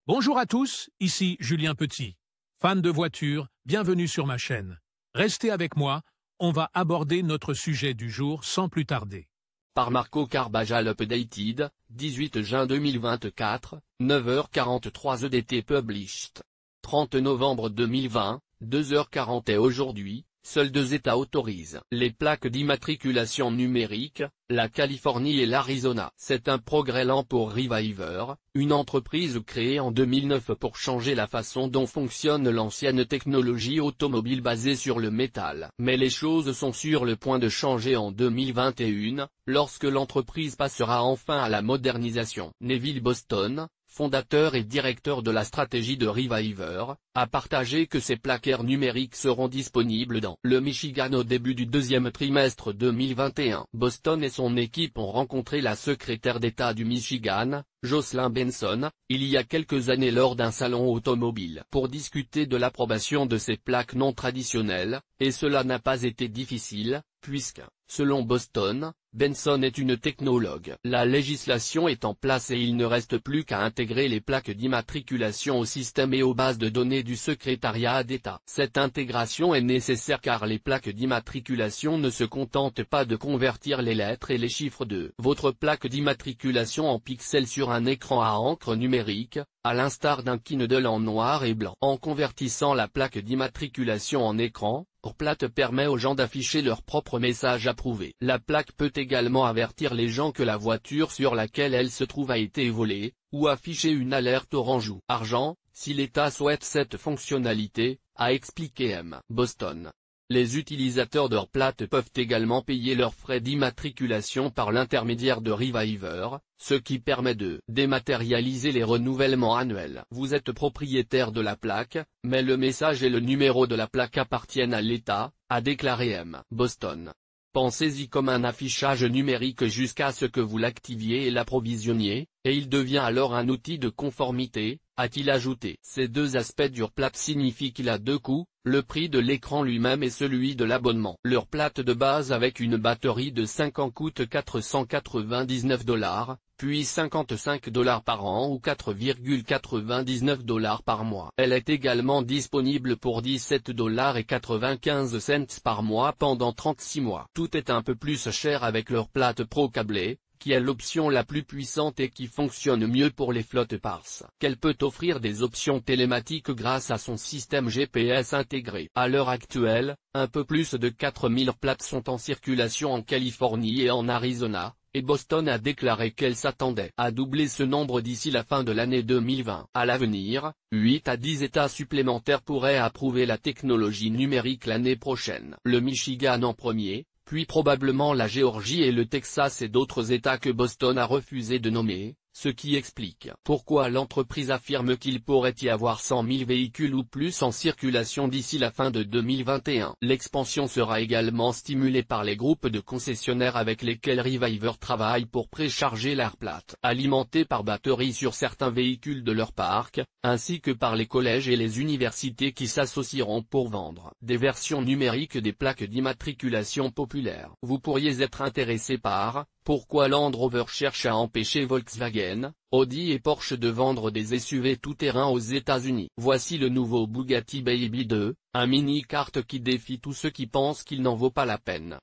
Bonjour à tous, ici Julien Petit. Fan de voitures, bienvenue sur ma chaîne. Restez avec moi, on va aborder notre sujet du jour sans plus tarder. Par Marco Carbajal Updated, 18 juin 2024, 9h43 EDT Published. 30 novembre 2020, 2h40 et aujourd'hui, seuls 2 États autorisent les plaques d'immatriculation numérique, la Californie et l'Arizona. C'est un progrès lent pour Reviver, une entreprise créée en 2009 pour changer la façon dont fonctionne l'ancienne technologie automobile basée sur le métal. Mais les choses sont sur le point de changer en 2021, lorsque l'entreprise passera enfin à la modernisation. Neville Boston, fondateur et directeur de la stratégie de Reviver, a partagé que ces plaquaires numériques seront disponibles dans le Michigan au début du deuxième trimestre 2021. Boston et son équipe ont rencontré la secrétaire d'État du Michigan, Jocelyn Benson, il y a quelques années lors d'un salon automobile pour discuter de l'approbation de ces plaques non traditionnelles, et cela n'a pas été difficile, puisque, selon Boston, Benson est une technologue. La législation est en place et il ne reste plus qu'à intégrer les plaques d'immatriculation au système et aux bases de données du secrétariat d'État. Cette intégration est nécessaire car les plaques d'immatriculation ne se contentent pas de convertir les lettres et les chiffres de votre plaque d'immatriculation en pixels sur un écran à encre numérique, à l'instar d'un Kindle en noir et blanc. En convertissant la plaque d'immatriculation en écran, Plate permet aux gens d'afficher leur propre message approuvé. La plaque peut également avertir les gens que la voiture sur laquelle elle se trouve a été volée, ou afficher une alerte orange ou argent, si l'État souhaite cette fonctionnalité, a expliqué M. Boston. Les utilisateurs d'Plate peuvent également payer leurs frais d'immatriculation par l'intermédiaire de Reviver, ce qui permet de dématérialiser les renouvellements annuels. Vous êtes propriétaire de la plaque, mais le message et le numéro de la plaque appartiennent à l'État, a déclaré M. Boston. Pensez-y comme un affichage numérique jusqu'à ce que vous l'activiez et l'approvisionniez, et il devient alors un outil de conformité, a-t-il ajouté. Ces deux aspects d'Plate signifient qu'il a deux coûts, le prix de l'écran lui-même et celui de l'abonnement. Leur plate de base avec une batterie de 5 ans coûte $499, puis $55 par an ou $4,99 par mois. Elle est également disponible pour $17,95 par mois pendant 36 mois. Tout est un peu plus cher avec leur plate Pro câblée, qui est l'option la plus puissante et qui fonctionne mieux pour les flottes parses. Qu'elle peut offrir des options télématiques grâce à son système GPS intégré. À l'heure actuelle, un peu plus de 4000 plates sont en circulation en Californie et en Arizona, et Boston a déclaré qu'elle s'attendait à doubler ce nombre d'ici la fin de l'année 2020. À l'avenir, 8 à 10 États supplémentaires pourraient approuver la technologie numérique l'année prochaine. Le Michigan en premier, puis probablement la Géorgie et le Texas et d'autres États que Boston a refusé de nommer, ce qui explique pourquoi l'entreprise affirme qu'il pourrait y avoir 100 000 véhicules ou plus en circulation d'ici la fin de 2021. L'expansion sera également stimulée par les groupes de concessionnaires avec lesquels Reviver travaille pour précharger l'air plate, alimenté par batterie sur certains véhicules de leur parc, ainsi que par les collèges et les universités qui s'associeront pour vendre des versions numériques des plaques d'immatriculation populaires. Vous pourriez être intéressé par pourquoi Land Rover cherche à empêcher Volkswagen, Audi et Porsche de vendre des SUV tout-terrain aux États-Unis. Voici le nouveau Bugatti Baby 2, un mini-kart qui défie tous ceux qui pensent qu'il n'en vaut pas la peine.